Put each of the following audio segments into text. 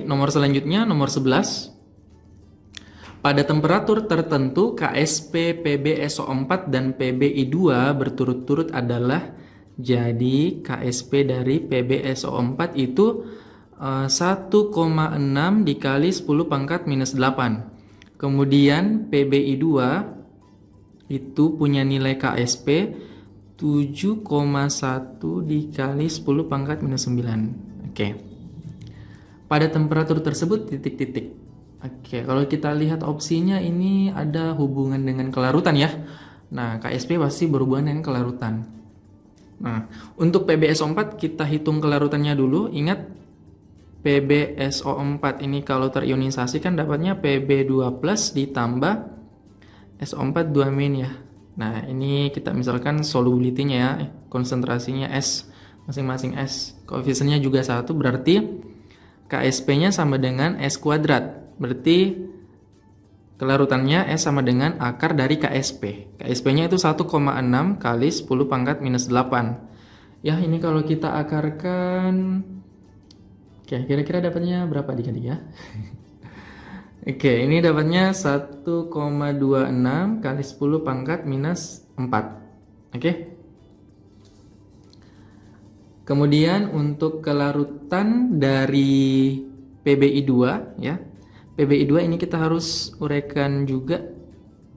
nomor selanjutnya nomor 11. Pada temperatur tertentu KSP PbSO4 dan PbI2 berturut-turut adalah, jadi KSP dari PbSO4 itu 1,6 dikali 10 pangkat minus 8. Kemudian PbI2 itu punya nilai KSP 7,1 dikali 10 pangkat minus 9. Oke. Pada temperatur tersebut titik-titik. Oke, kalau kita lihat opsinya ini ada hubungan dengan kelarutan ya. Nah, KSP pasti berhubungan dengan kelarutan. Nah, untuk PbSO4 kita hitung kelarutannya dulu. Ingat, PbSO4 ini kalau terionisasi kan dapatnya Pb2+ ditambah SO4 2- ya. Nah, ini kita misalkan solubility-nya ya, konsentrasinya S, masing-masing S. Koefisiennya juga 1, berarti KSP-nya sama dengan S kuadrat. Berarti kelarutannya S sama dengan akar dari KSP. KSP-nya itu 1,6 kali 10 pangkat minus 8. Ya, ini kalau kita akarkan, oke, kira-kira dapatnya berapa dikali ya? Oke, ini dapatnya 1,26 kali 10 pangkat minus 4. Oke. Kemudian untuk kelarutan dari PbI2 ya. PbI2 ini kita harus uraikan juga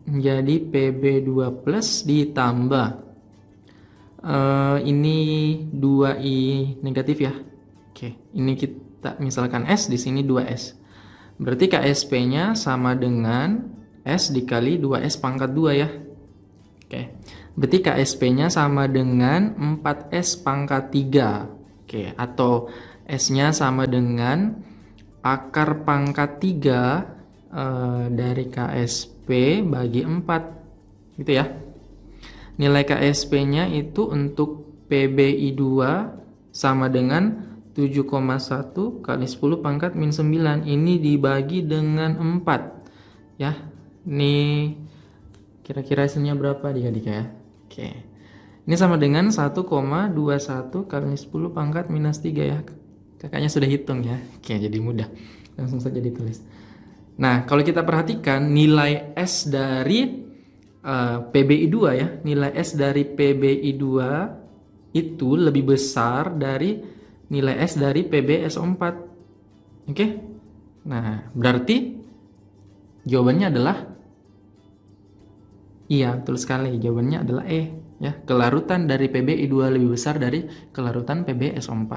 menjadi Pb2+ ditambah ini 2i negatif ya. Oke, ini kita misalkan S, di sini 2S. Berarti KSP-nya sama dengan S dikali 2S pangkat 2 ya. Oke. Berarti KSP-nya sama dengan 4S pangkat 3. Oke, atau S-nya sama dengan akar pangkat 3 dari KSP bagi 4. Gitu ya. Nilai KSP-nya itu untuk PbI2 sama dengan 7,1 kali 10 pangkat min 9. Ini dibagi dengan 4. Ya. Ini kira-kira hasilnya berapa adik-adik ya? Oke. Ini sama dengan 1,21 kali 10 pangkat minus 3 ya. Kakaknya sudah hitung ya. Oke, jadi mudah. Langsung saja ditulis. Nah, kalau kita perhatikan nilai S dari PbI2 ya. Nilai S dari PbI2 itu lebih besar dari nilai S dari PbSO4. Oke? Nah, berarti jawabannya adalah iya, betul sekali. Jawabannya adalah E. Ya, kelarutan dari PbI2 lebih besar dari kelarutan PbSO4.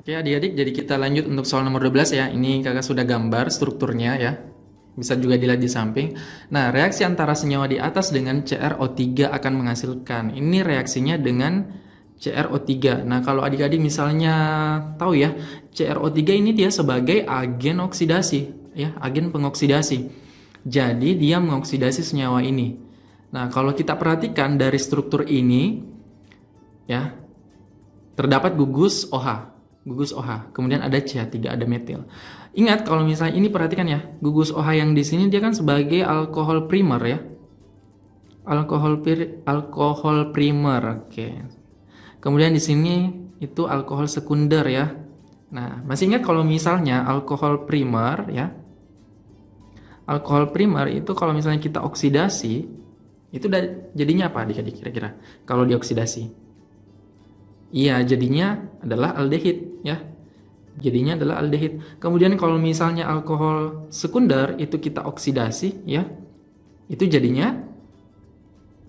Oke adik-adik, jadi kita lanjut untuk soal nomor 12 ya. Ini kakak sudah gambar strukturnya ya. Bisa juga dilihat di samping. Nah, reaksi antara senyawa di atas dengan CrO3 akan menghasilkan. Ini reaksinya dengan CrO3. Nah, kalau adik-adik misalnya tahu ya, CrO3 ini dia sebagai agen oksidasi, ya, agen pengoksidasi. Jadi, dia mengoksidasi senyawa ini. Nah, kalau kita perhatikan dari struktur ini, ya, terdapat gugus OH. Gugus OH, kemudian ada CH3, ada metil. Ingat kalau misalnya ini perhatikan ya, gugus OH yang di sini dia kan sebagai alkohol primer ya. Alkohol primer, oke. Kemudian di sini itu alkohol sekunder ya. Nah, masih ingat kalau misalnya alkohol primer ya. Alkohol primer itu kalau misalnya kita oksidasi, itu jadinya apa adik-adik kira-kira? Kalau dioksidasi? Iya, jadinya adalah aldehid ya. Jadinya adalah aldehid. Kemudian kalau misalnya alkohol sekunder itu kita oksidasi ya. Itu jadinya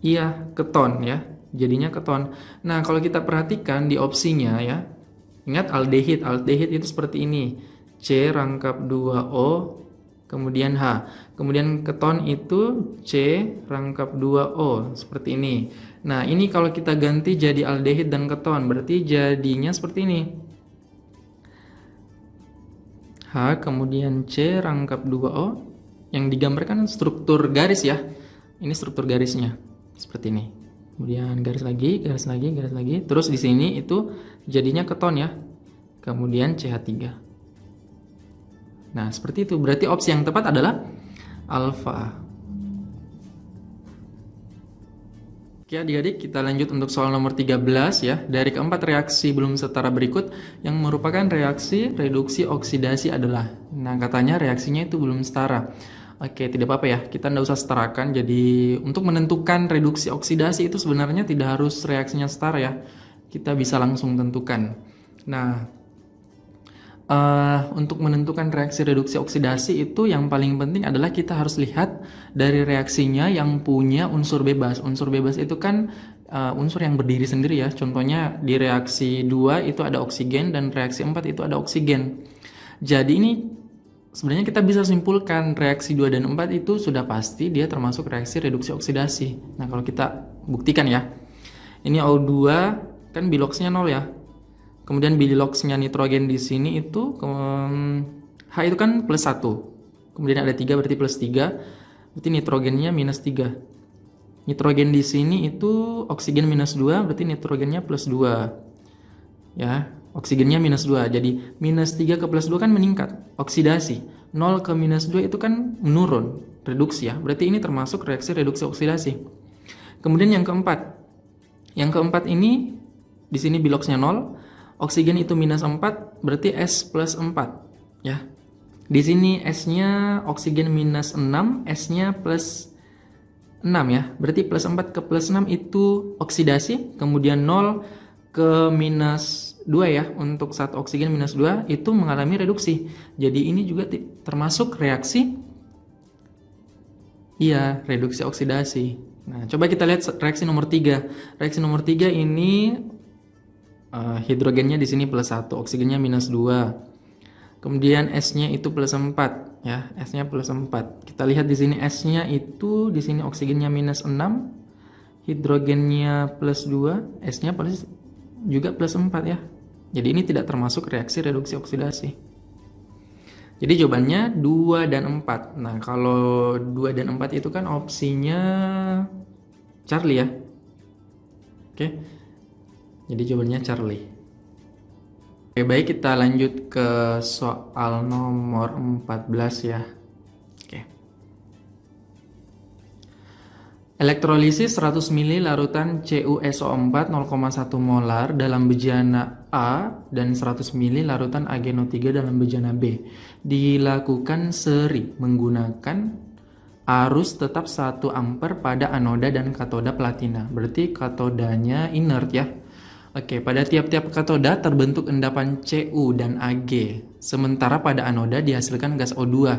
iya, keton ya. Jadinya keton. Nah, kalau kita perhatikan di opsinya ya. Ingat aldehid. Aldehid itu seperti ini. C rangkap 2O kemudian H. Kemudian keton itu C rangkap 2O seperti ini. Nah, ini kalau kita ganti jadi aldehid dan keton, berarti jadinya seperti ini. H kemudian C rangkap 2O, yang digambarkan struktur garis ya. Ini struktur garisnya, seperti ini. Kemudian garis lagi, garis lagi, garis lagi. Terus di sini itu jadinya keton ya. Kemudian CH3. Nah, seperti itu. Berarti opsi yang tepat adalah alfa. Oke Oke adik-adik, kita lanjut untuk soal nomor 13 ya. Dari keempat reaksi belum setara berikut yang merupakan reaksi reduksi oksidasi adalah. Nah katanya reaksinya itu belum setara. Oke, tidak apa-apa ya, kita tidak usah setarakan. Jadi untuk menentukan reduksi oksidasi itu sebenarnya tidak harus reaksinya setara ya. Kita bisa langsung tentukan. Nah, untuk menentukan reaksi reduksi oksidasi itu yang paling penting adalah kita harus lihat dari reaksinya yang punya unsur bebas. Unsur bebas itu kan unsur yang berdiri sendiri ya. Contohnya di reaksi 2 itu ada oksigen dan reaksi 4 itu ada oksigen. Jadi ini sebenarnya kita bisa simpulkan reaksi 2 dan 4 itu sudah pasti dia termasuk reaksi reduksi oksidasi. Nah, kalau kita buktikan ya. Ini O2 kan biloxnya 0 ya. Kemudian biloxnya nitrogen di sini itu H itu kan plus 1. Kemudian ada 3 berarti plus 3. Berarti nitrogennya minus 3. Nitrogen di sini itu oksigen minus 2 berarti nitrogennya plus 2. Ya, oksigennya minus 2. Jadi minus 3 ke plus 2 kan meningkat, oksidasi. 0 ke minus 2 itu kan menurun, reduksi ya. Berarti ini termasuk reaksi reduksi oksidasi. Kemudian yang keempat. Yang keempat ini di sini biloxnya 0. Oksigen itu minus 4, berarti S plus 4 ya. Di sini S-nya oksigen minus 6, S-nya plus 6 ya. Berarti plus 4 ke plus 6 itu oksidasi, kemudian 0 ke minus 2 ya. Untuk satu oksigen minus 2 itu mengalami reduksi. Jadi ini juga termasuk reaksi reduksi oksidasi. Nah, coba kita lihat reaksi nomor 3. Reaksi nomor 3 ini hidrogennya di sini plus 1, oksigennya minus 2. Kemudian S-nya itu plus 4 ya, S-nya plus 4. Kita lihat di sini S-nya itu di sini oksigennya minus 6, hidrogennya plus 2, S-nya plus juga plus 4 ya. Jadi ini tidak termasuk reaksi reduksi oksidasi. Jadi jawabannya 2 dan 4. Nah, kalau 2 dan 4 itu kan opsinya Charlie ya. Oke. Jadi jawabannya Charlie. Oke, baik, kita lanjut ke soal nomor 14 ya. Oke. Elektrolisis 100 ml larutan CuSO4 0,1 molar dalam bejana A dan 100 ml larutan AgNO3 dalam bejana B dilakukan seri menggunakan arus tetap 1 ampere pada anoda dan katoda platina. Berarti katodanya inert ya. Oke, pada tiap-tiap katoda terbentuk endapan Cu dan Ag, sementara pada anoda dihasilkan gas O2.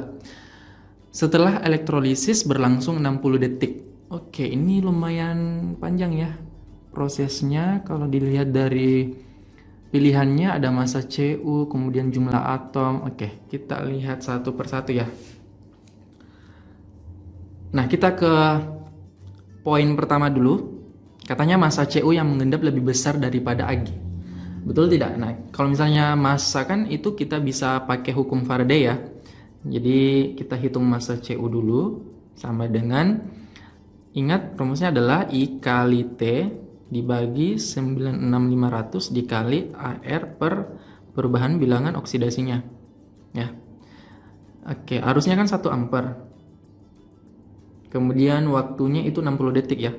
Setelah elektrolisis berlangsung 60 detik. Oke, ini lumayan panjang ya prosesnya. Kalau dilihat dari pilihannya ada massa Cu, kemudian jumlah atom. Oke, kita lihat satu persatu ya. Nah, kita ke poin pertama dulu. Katanya massa Cu yang mengendap lebih besar daripada Ag. Betul tidak? Nah, kalau misalnya massa kan itu kita bisa pakai hukum Faraday ya. Jadi kita hitung massa Cu dulu sama dengan, ingat rumusnya adalah I kali T dibagi 96500 dikali AR per perubahan bilangan oksidasinya. Ya. Oke, arusnya kan 1 ampere. Kemudian waktunya itu 60 detik ya.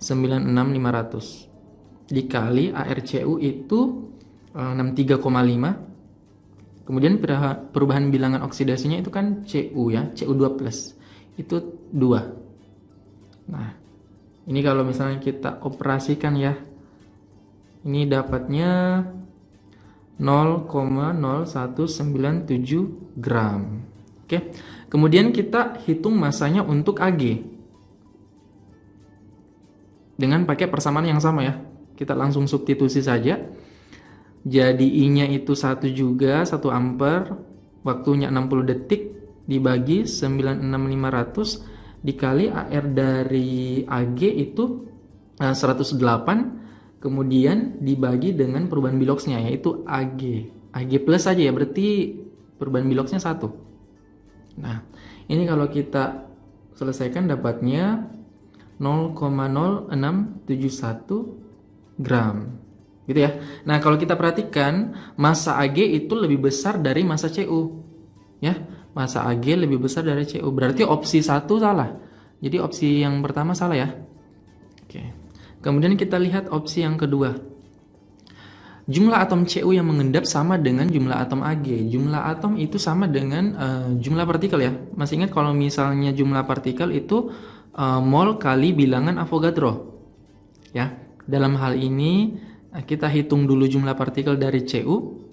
96500 dikali ARCU itu 63,5. Kemudian perubahan bilangan oksidasinya itu kan Cu ya, Cu2+. Itu 2. Nah, ini kalau misalnya kita operasikan ya, ini dapatnya 0,0197 gram. Oke. Kemudian kita hitung massanya untuk Ag. Dengan pakai persamaan yang sama ya. Kita langsung substitusi saja. Jadi I-nya itu 1 juga, 1 ampere. Waktunya 60 detik dibagi 96500 dikali AR dari Ag itu 108. Kemudian dibagi dengan perubahan biloxnya yaitu Ag. Ag plus saja ya, berarti perubahan biloxnya 1. Nah, ini kalau kita selesaikan dapatnya 0,0671 gram gitu ya. Nah, kalau kita perhatikan massa Ag itu lebih besar dari massa Cu ya. Massa Ag lebih besar dari Cu, berarti opsi 1 salah. Jadi opsi yang pertama salah ya. Oke. Kemudian kita lihat opsi yang kedua. Jumlah atom Cu yang mengendap sama dengan jumlah atom Ag. Jumlah atom itu sama dengan jumlah partikel ya. Masih ingat kalau misalnya jumlah partikel itu mol kali bilangan Avogadro. Ya. Dalam hal ini kita hitung dulu jumlah partikel dari Cu.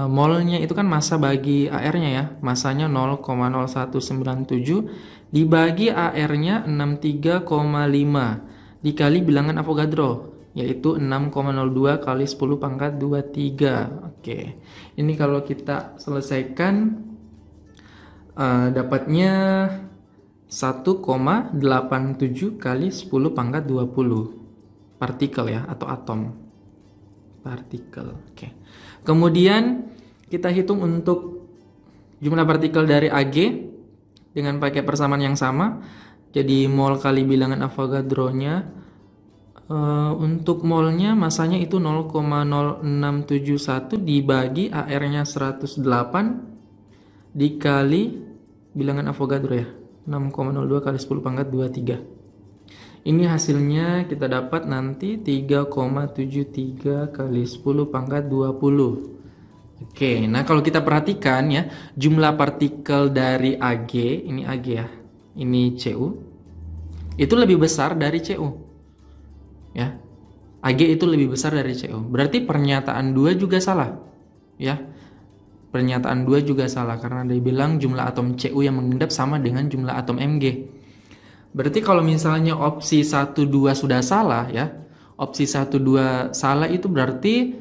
Molnya itu kan massa bagi AR-nya ya. Massanya 0,0197 dibagi AR-nya 63,5 dikali bilangan Avogadro, yaitu 6,02 kali 10 pangkat 23. Oke. Ini kalau kita selesaikan dapatnya 1,87 kali 10 pangkat 20 partikel ya, atau atom. Partikel. Oke. Kemudian kita hitung untuk jumlah partikel dari Ag dengan pakai persamaan yang sama. Jadi mol kali bilangan Avogadro-nya. Untuk molnya masanya itu 0,0671 dibagi AR-nya 108 dikali bilangan Avogadro ya, 6,02 kali 10 pangkat 23. Ini hasilnya kita dapat nanti 3,73 kali 10 pangkat 20. Oke, nah kalau kita perhatikan ya, jumlah partikel dari Ag, ini Ag ya, ini Cu, itu lebih besar dari Cu. Ya, Ag itu lebih besar dari Cu. Berarti pernyataan 2 juga salah. Ya, pernyataan 2 juga salah karena dia bilang jumlah atom Cu yang mengendap sama dengan jumlah atom Mg. Berarti kalau misalnya opsi 1, 2 sudah salah ya, opsi 1, 2 salah itu berarti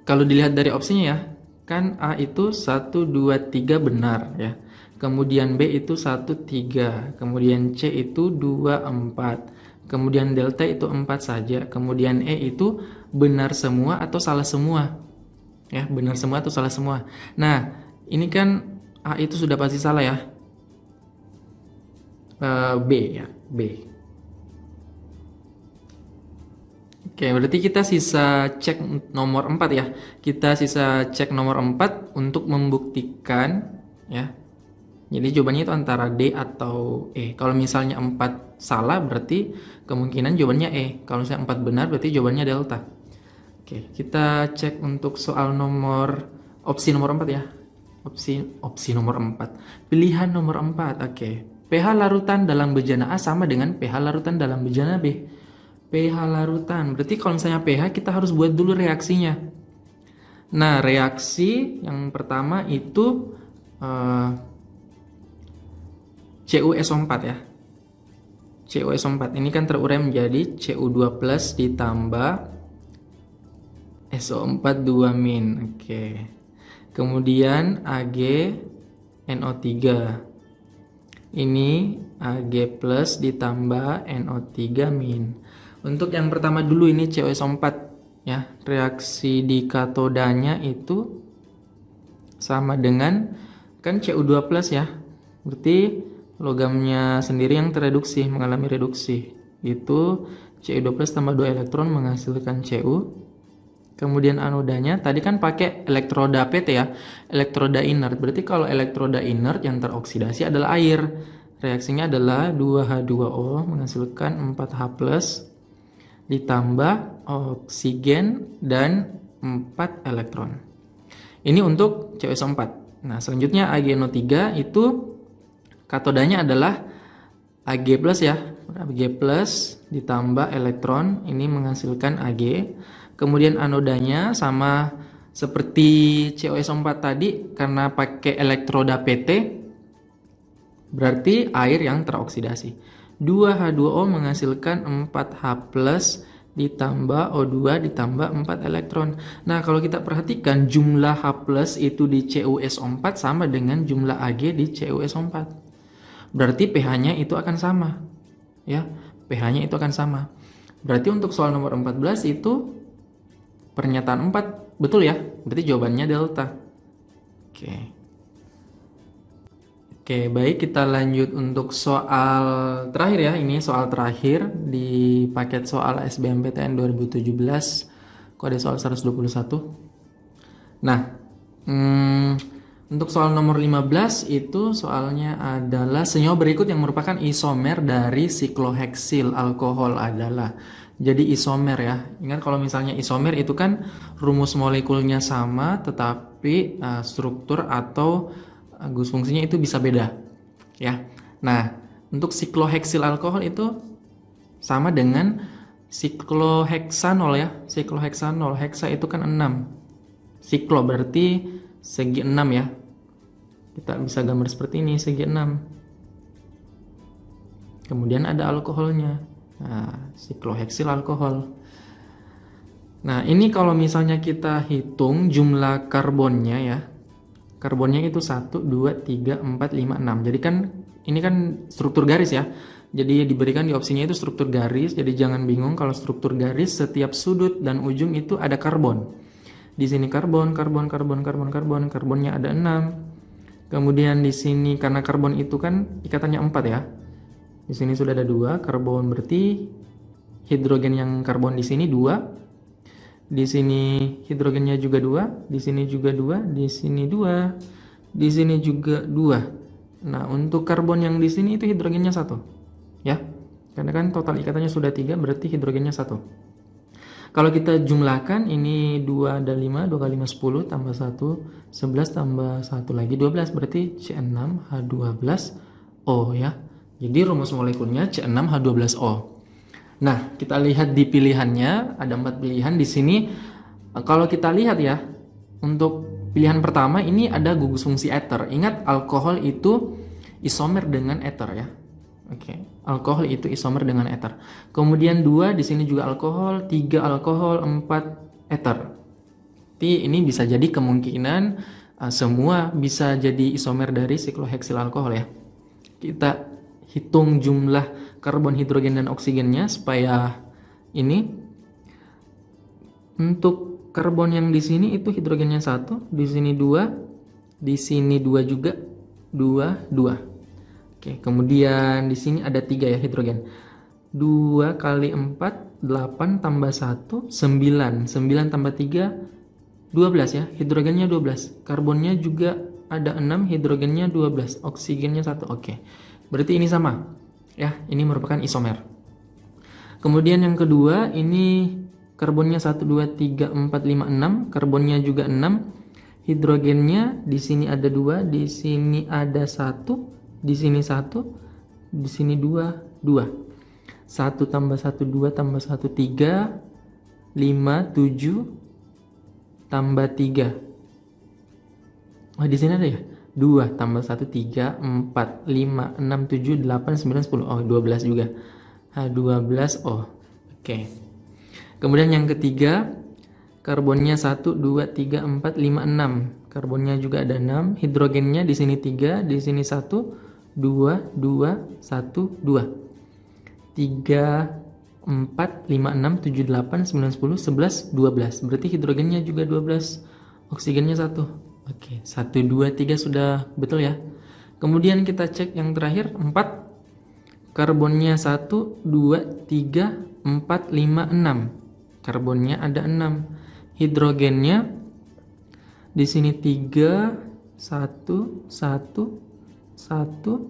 kalau dilihat dari opsinya ya, kan A itu 1, 2, 3 benar ya. Kemudian B itu 1, 3. Kemudian C itu 2, 4. Kemudian delta itu 4 saja. Kemudian E itu benar semua atau salah semua. Ya, benar semua atau salah semua. Nah, ini kan A itu sudah pasti salah ya. B ya, B. Oke, berarti kita sisa cek nomor 4 ya. Kita sisa cek nomor 4 untuk membuktikan ya. Jadi jawabannya itu antara D atau E. Kalau misalnya 4 salah berarti kemungkinan jawabannya E. Kalau misalnya 4 benar berarti jawabannya delta. Oke, kita cek untuk soal opsi nomor 4 ya. Opsi nomor 4. Pilihan nomor 4. Oke. pH larutan dalam bejana A sama dengan pH larutan dalam bejana B. pH larutan. Berarti kalau misalnya pH kita harus buat dulu reaksinya. Nah, reaksi yang pertama itu CuSO4 ya. CuSO4 ini kan terurai menjadi Cu2+ ditambah SO4 2-. Oke. Kemudian AgNO3. Ini Ag+ ditambah NO3-. Untuk yang pertama dulu ini CuSO4 ya. Reaksi di katodanya itu sama dengan kan Cu2+ ya. Berarti logamnya sendiri yang tereduksi, mengalami reduksi. Itu Cu2+ tambah 2 elektron menghasilkan Cu. Kemudian anodanya tadi kan pakai elektroda PT ya, elektroda inert. Berarti kalau elektroda inert yang teroksidasi adalah air. Reaksinya adalah 2H2O menghasilkan 4H+ ditambah oksigen dan 4 elektron. Ini untuk CuSO4. Nah, selanjutnya AgNO3 itu katodanya adalah Ag+ ya. Ag+ ditambah elektron ini menghasilkan Ag. Kemudian anodanya sama seperti CuSO4 tadi karena pakai elektroda PT berarti air yang teroksidasi. 2H2O menghasilkan 4H+ ditambah O2 ditambah 4 elektron. Nah, kalau kita perhatikan jumlah H+ itu di CuSO4 sama dengan jumlah Ag di CuSO4. Berarti pH-nya itu akan sama. Ya, pH-nya itu akan sama. Berarti untuk soal nomor 14 itu pernyataan 4 betul ya? Berarti jawabannya delta. Oke, baik, kita lanjut untuk soal terakhir ya. Ini soal terakhir di paket soal SBMPTN 2017 kode soal 121. Nah, Untuk soal nomor 15 itu soalnya adalah senyawa berikut yang merupakan isomer dari sikloheksil alkohol adalah. Jadi isomer ya. Ingat kalau misalnya isomer itu kan rumus molekulnya sama tetapi struktur atau gus fungsinya itu bisa beda. Ya. Nah, untuk sikloheksil alkohol itu sama dengan sikloheksanol ya. Sikloheksanol, heksa itu kan 6. Siklo berarti segi 6 ya. Kita bisa gambar seperti ini, segi 6. Kemudian ada alkoholnya. Nah, sikloheksil alkohol. Nah, ini kalau misalnya kita hitung jumlah karbonnya ya. Karbonnya itu 1, 2, 3, 4, 5, 6. Jadi kan ini kan struktur garis ya. Jadi diberikan di opsinya itu struktur garis. Jadi jangan bingung kalau struktur garis setiap sudut dan ujung itu ada karbon. Di sini karbon, karbonnya ada 6. Kemudian di sini karena karbon itu kan ikatannya 4 ya. Di sini sudah ada 2 karbon, berarti hidrogen yang karbon di sini 2. Di sini hidrogennya juga 2, di sini juga 2, di sini 2, di sini juga 2. Nah, untuk karbon yang di sini itu hidrogennya 1. Ya. Karena kan total ikatannya sudah 3, berarti hidrogennya 1. Kalau kita jumlahkan ini 2 ada 5, 2 kali 5 10 tambah 1, 11 tambah 1 lagi 12 berarti C6H12O ya. Jadi rumus molekulnya C6H12O. Nah, kita lihat di pilihannya ada 4 pilihan di sini. Kalau kita lihat ya, untuk pilihan pertama ini ada gugus fungsi ether. Ingat alkohol itu isomer dengan ether ya. Oke, alkohol itu isomer dengan ether. Kemudian 2 di sini juga alkohol, 3 alkohol, 4 ether. Jadi ini bisa jadi kemungkinan semua bisa jadi isomer dari sikloheksil alkohol ya. Kita hitung jumlah karbon, hidrogen dan oksigennya supaya ini untuk karbon yang di sini itu hidrogennya 1, di sini 2, di sini 2 juga, 2, 2. Oke, kemudian di sini ada 3 ya hidrogen. 2 kali 4, 8 tambah 1, 9. 9 tambah 3, 12 ya. Hidrogennya 12. Karbonnya juga ada 6, hidrogennya 12. Oksigennya 1. Oke, berarti ini sama. Ya, ini merupakan isomer. Kemudian yang kedua, ini karbonnya 1, 2, 3, 4, 5, 6. Karbonnya juga 6. Hidrogennya di sini ada 2, di sini ada 1. Di sini 1, di sini 2, 2. 1 tambah 1, 2 tambah 1, 3, 5, 7, tambah 3. Oh, di sini ada ya? 2 tambah 1, 3, 4, 5, 6, 7, 8, 9, 10. Oh, 12 juga. H12O. Oke. Kemudian yang ketiga, karbonnya 1, 2, 3, 4, 5, 6. Karbonnya juga ada 6. Hidrogennya di sini 3, di sini 1. 2, 2, 1, 2. 3, 4, 5, 6, 7, 8, 9, 10, 11, 12. Berarti hidrogennya juga 12. Oksigennya 1. Oke, 1, 2, 3 sudah betul ya. Kemudian kita cek yang terakhir, 4. Karbonnya 1, 2, 3, 4, 5, 6. Karbonnya ada 6. Hidrogennya di sini 3, 1, 1, 1.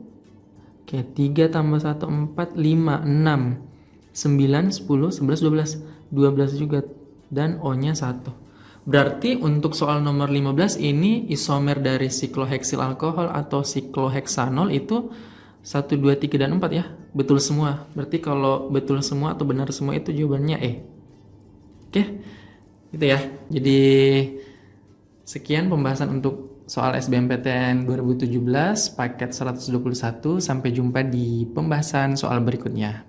Oke, 3 tambah 1, 4, 5, 6, 9, 10, 11, 12. 12 juga. Dan O-nya 1. Berarti untuk soal nomor 15 ini isomer dari sikloheksil alkohol atau sikloheksanol itu 1, 2, 3, dan 4 ya. Betul semua. Berarti kalau betul semua atau benar semua itu jawabannya E. Oke, gitu ya. Jadi sekian pembahasan untuk soal SBMPTN 2017 paket 121. Sampai jumpa di pembahasan soal berikutnya.